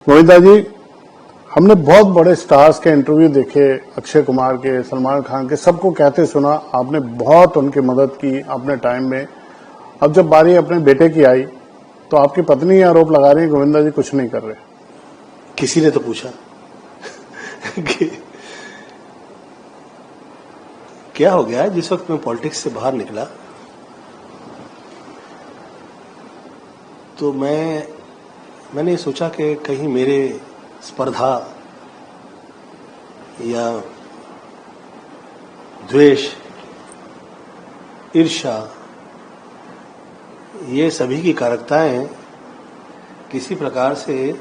गोविंदा जी, हमने बहुत बड़े स्टार्स के इंटरव्यू देखे, अक्षय कुमार के, सलमान खान के, सबको कहते सुना। आपने बहुत उनकी मदद की अपने टाइम में। अब जब बारी अपने बेटे की आई तो आपकी पत्नी आरोप लगा रही है गोविंदा जी कुछ नहीं कर रहे। किसी ने तो पूछा कि क्या हो गया। जिस वक्त मैं पॉलिटिक्स से बाहर निकला तो मैंने सोचा कि कहीं मेरे स्पर्धा या द्वेष, ईर्ष्या, ये सभी की कारकताएं किसी प्रकार से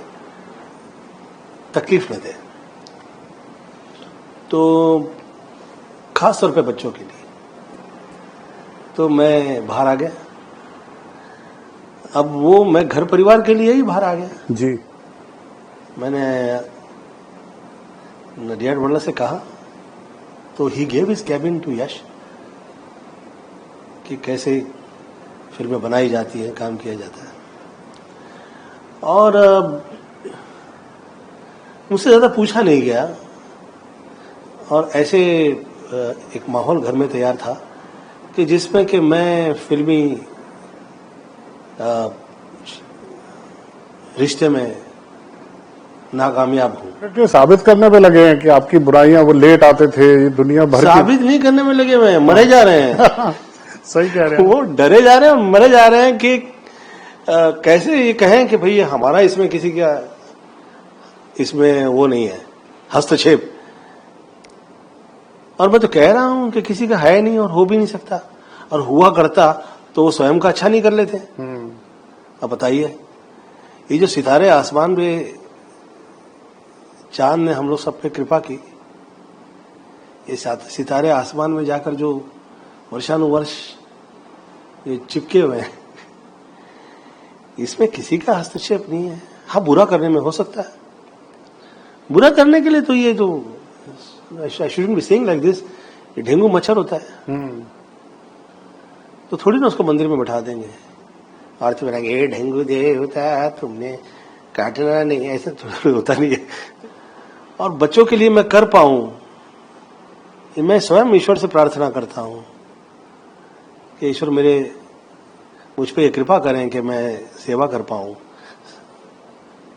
तकलीफ न दे, तो खास तौर पे बच्चों के लिए तो मैं बाहर आ गया। अब वो मैं घर परिवार के लिए ही बाहर आ गया जी। मैंने नडियाड मंडल से कहा तो he gave his cabin to Yash कि कैसे फिल्में बनाई जाती हैं, काम किया जाता है। और मुझसे ज्यादा पूछा नहीं गया और ऐसे एक माहौल घर में तैयार था कि जिसमें कि मैं फिल्मी रिश्ते में नाकामयाब हूं। क्यों साबित करने पे लगे हैं कि आपकी बुराइयां वो लेट आते थे, दुनिया भर साबित नहीं करने में लगे, मैं मरे जा रहे हैं सही कह रहे हैं। वो डरे जा रहे हैं और मरे जा रहे हैं कि कैसे ये कहें कि भाई हमारा इसमें किसी का इसमें वो नहीं है हस्तक्षेप। और मैं तो कह रहा हूं कि किसी का है नहीं और हो भी नहीं सकता, और हुआ करता तो वो स्वयं का अच्छा नहीं कर लेते। अब बताइए, ये जो सितारे आसमान पे, चांद ने हम लोग सब पे कृपा की, ये सितारे आसमान में जाकर जो वर्षानुवर्ष ये चिपके हुए हैं, इसमें किसी का हस्तक्षेप नहीं है। हाँ, बुरा करने में हो सकता है। बुरा करने के लिए तो ये जो I shouldn't be saying like this, ये डेंगू मच्छर होता है तो थोड़ी ना उसको मंदिर में बैठा देंगे आरती बनाएंगे, ये डेंगू देवता तुमने काटना नहीं, ऐसा थोड़ा होता नहीं है। और बच्चों के लिए मैं कर पाऊं, मैं स्वयं ईश्वर से प्रार्थना करता हूं कि ईश्वर मुझ पे कृपा करें कि मैं सेवा कर पाऊं।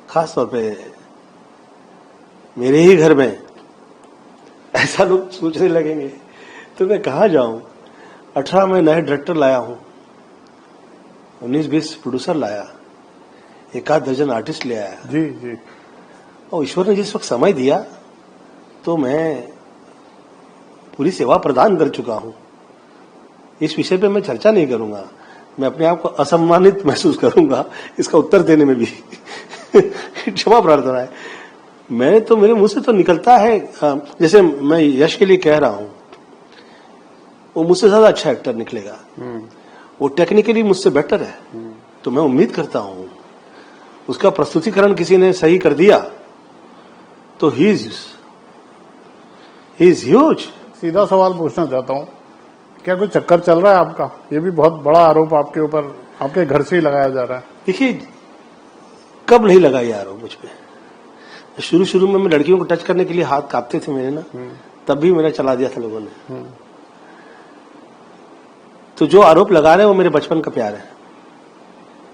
खास तौर पे मेरे ही घर में ऐसा लोग सोचने लगेंगे तो मैं कहाँ जाऊं। 18 में नए डायरेक्टर लाया हूं, 19-20 प्रोड्यूसर लाया, 1-8 दर्जन आर्टिस्ट ले आया जी जी। और ईश्वर ने जिस वक्त समय दिया तो मैं पूरी सेवा प्रदान कर चुका हूं। इस विषय पे मैं चर्चा नहीं करूंगा, मैं अपने आप को असम्मानित महसूस करूंगा इसका उत्तर देने में भी क्षमा प्रार्थना है। तो मेरे मुंह से तो निकलता है, जैसे मैं यश के लिए कह रहा हूं, वो मुझसे ज्यादा अच्छा एक्टर निकलेगा, वो टेक्निकली मुझसे बेटर है, तो मैं उम्मीद करता हूं उसका प्रस्तुतिकरण किसी ने सही कर दिया तो ही इज ह्यूज। सीधा सवाल पूछना चाहता हूँ, क्या कोई चक्कर चल रहा है आपका? ये भी बहुत बड़ा आरोप आपके ऊपर, आपके घर से ही लगाया जा रहा है। देखिए, कब नहीं लगा ये आरोप मुझ पे। शुरू में मैं लड़कियों को टच करने के लिए हाथ कांपते थे मेरे ना, तब भी मेरा चला दिया था लोगों ने। तो जो आरोप लगा रहे हैं वो मेरे बचपन का प्यार है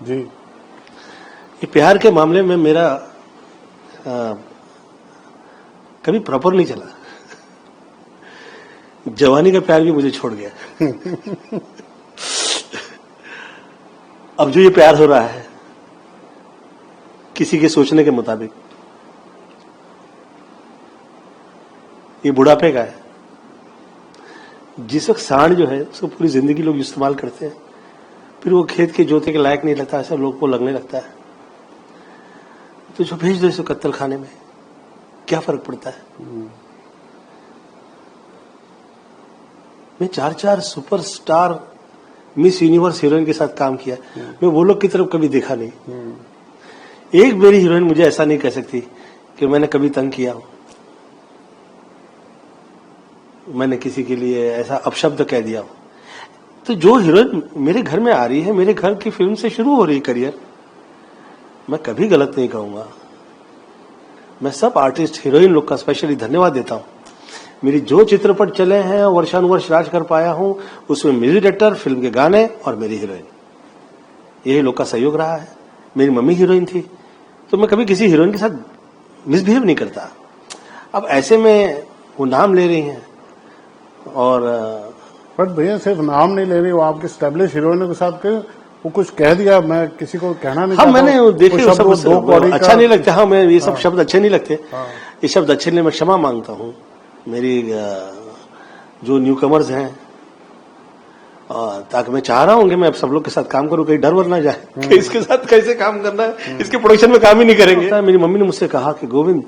जी। ये प्यार के मामले में मेरा कभी प्रॉपर नहीं चला। जवानी का प्यार भी मुझे छोड़ गया अब जो ये प्यार हो रहा है किसी के सोचने के मुताबिक, ये बुढ़ापे का है। जिस वक्त सांड जो है उसको पूरी जिंदगी लोग इस्तेमाल करते हैं, फिर वो खेत के जोते के लायक नहीं लगता, ऐसा लोग को लगने लगता है, तो जो भेज दो इसको कत्ल खाने में, क्या फर्क पड़ता है। मैं 4 सुपरस्टार मिस यूनिवर्स हीरोइन के साथ काम किया, मैं वो लोग की तरफ कभी देखा नहीं। एक मेरी हीरोइन मुझे ऐसा नहीं कह सकती कि मैंने कभी तंग किया हो, मैंने किसी के लिए ऐसा अपशब्द कह दिया हो। तो जो हीरोइन मेरे घर में आ रही है, मेरे घर की फिल्म से शुरू हो रही करियर, मैं कभी गलत नहीं कहूंगा। मैं सब आर्टिस्ट हीरोइन लोग का स्पेशली धन्यवाद देता हूँ। मेरी जो चित्रपट चले हैं वर्षानुवर्ष राज कर पाया हूँ, उसमें म्यूजिक डायरेक्टर, फिल्म के गाने और मेरी हीरोइन, यही लोग का सहयोग रहा है। मेरी मम्मी हीरोइन थी, तो मैं कभी किसी हीरोइन के साथ मिसबिहेव नहीं करता। अब ऐसे में वो नाम ले रही हैं और बट भैया सिर्फ नाम नहीं ले रही, वो आपके स्टैब्लिश हीरोइनों के साथ वो कुछ कह दिया, मैं किसी को कहना नहीं हाँ, मैंने देखे वो शब्द, सब दो कौड़ी अच्छा नहीं लगता। हाँ, मैं ये सब शब्द अच्छे नहीं लगते। हाँ। ये शब्द अच्छे नहीं, मैं क्षमा मांगता हूँ। मेरी जो न्यू कमर्स हैं, ताकि मैं चाह रहा हूँ कि मैं अब सब लोग के साथ काम करूँ, कहीं डर वर ना जाए कि इसके साथ कैसे काम करना है, इसके प्रोडक्शन में काम ही नहीं करेंगे। मेरी मम्मी ने मुझसे कहा कि गोविंद,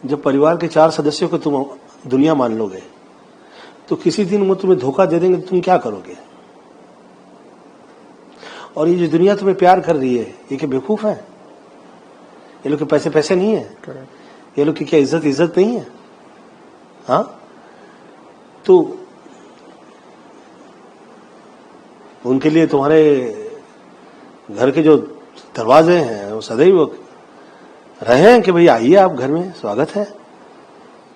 जब परिवार के 4 सदस्यों को तुम दुनिया मान लोगे, तो किसी दिन वो तुम्हें धोखा दे देंगे तो तुम क्या करोगे? और ये जो दुनिया तुम्हें प्यार कर रही है, ये क्या बेवकूफ है? ये लोग के पैसे पैसे नहीं है, ये लोग की क्या इज्जत इज्जत नहीं है? हाँ, तो उनके लिए तुम्हारे घर के जो दरवाजे हैं वो सदैव रहे हैं कि भाई आइए, आप घर में स्वागत है।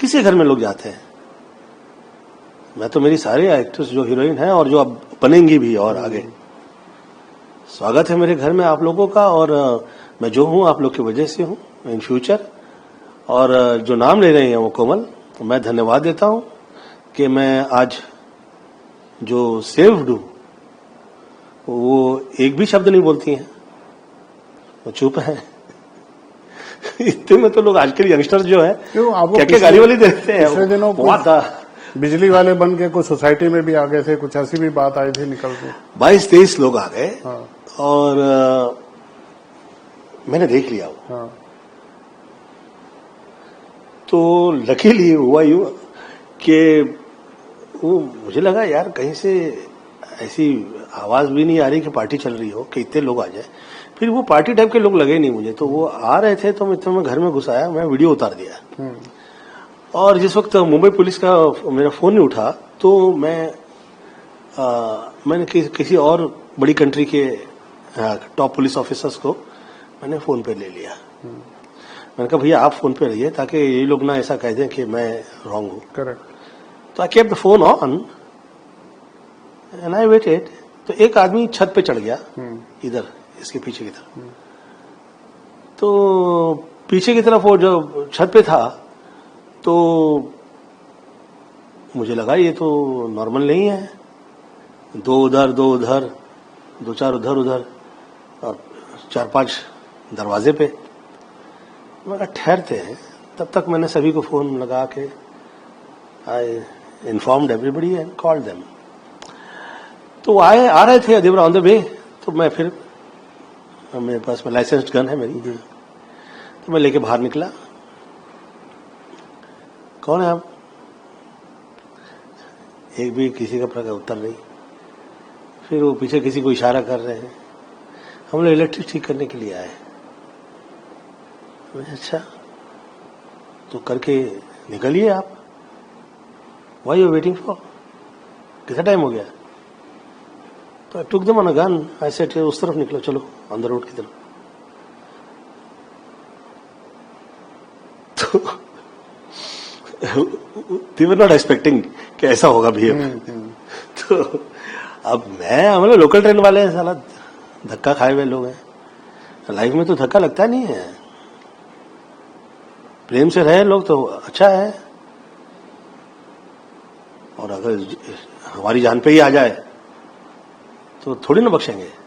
किसी घर में लोग जाते हैं। मैं तो मेरी सारे एक्ट्रेस जो हीरोइन हैं और जो अब बनेंगी भी और आगे, स्वागत है मेरे घर में आप लोगों का। और मैं जो हूं आप लोग की वजह से हूं इन फ्यूचर। और जो नाम ले रहे हैं वो कोमल, मैं धन्यवाद देता हूं कि मैं आज जो सेव्ड हूं, वो एक भी शब्द नहीं बोलती हैं, वो चुप है। इतने में तो लोग आजकल यंगस्टर्स जो है क्या क्या गाली वाली देते हैं। पिछले दिनों बिजली वाले बन के कुछ सोसाइटी में भी आ गए थे, कुछ ऐसी भी बात आई थी निकल के, 22-23 लोग आ गए। हाँ। और मैंने देख लिया वो। हाँ। तो लकीली हुआ यूं कि वो मुझे लगा यार कहीं से ऐसी आवाज भी नहीं आ रही कि पार्टी चल रही हो कि इतने लोग आ जाए। फिर वो पार्टी टाइप के लोग लगे नहीं मुझे, तो वो आ रहे थे तो मैं घर में घुस आया, मैं वीडियो उतार दिया। और जिस वक्त मुंबई पुलिस का मेरा फोन नहीं उठा, तो मैंने किसी और बड़ी कंट्री के टॉप पुलिस ऑफिसर्स को मैंने फोन पे ले लिया। मैंने कहा भैया आप फोन पे रहिए ताकि ये लोग ना ऐसा कह दें कि मैं रॉन्ग हूँ। करेक्ट। तो I kept the phone on and I waited. तो एक आदमी छत पे चढ़ गया, इधर इसके पीछे की तरफ। तो पीछे की तरफ वो जो छत पे था, तो मुझे लगा ये तो नॉर्मल नहीं है, 2 उधर 2 उधर 2-4 उधर उधर और 4-5 दरवाजे पे। मैं कहा ठहरते हैं। तब तक मैंने सभी को फोन लगा के I informed everybody and called them. तो आ रहे थे, दे वर ऑन द वे। तो मैं फिर मेरे पास में लाइसेंस्ड गन है मेरी, तो मैं लेके बाहर निकला। कौन है आप? एक भी किसी का प्रकार उत्तर नहीं। फिर वो पीछे किसी को इशारा कर रहे हैं, हम लोग इलेक्ट्रिक ठीक करने के लिए आए। अच्छा, तो करके निकलिए आप। Why you waiting for? कितना टाइम हो गया? तो I took them on a gun, I said उस तरफ निकलो, चलो ऑन द रोड की तरफ। तो they were not expecting कि ऐसा होगा बिहेव। तो अब हम लोग लोकल ट्रेन वाले हैं, साला धक्का खाए हुए लोग हैं। लाइफ में तो धक्का लगता नहीं है, प्रेम से रहे लोग तो अच्छा है। और अगर हमारी जान पे ही आ जाए तो थोड़ी ना बख्शेंगे।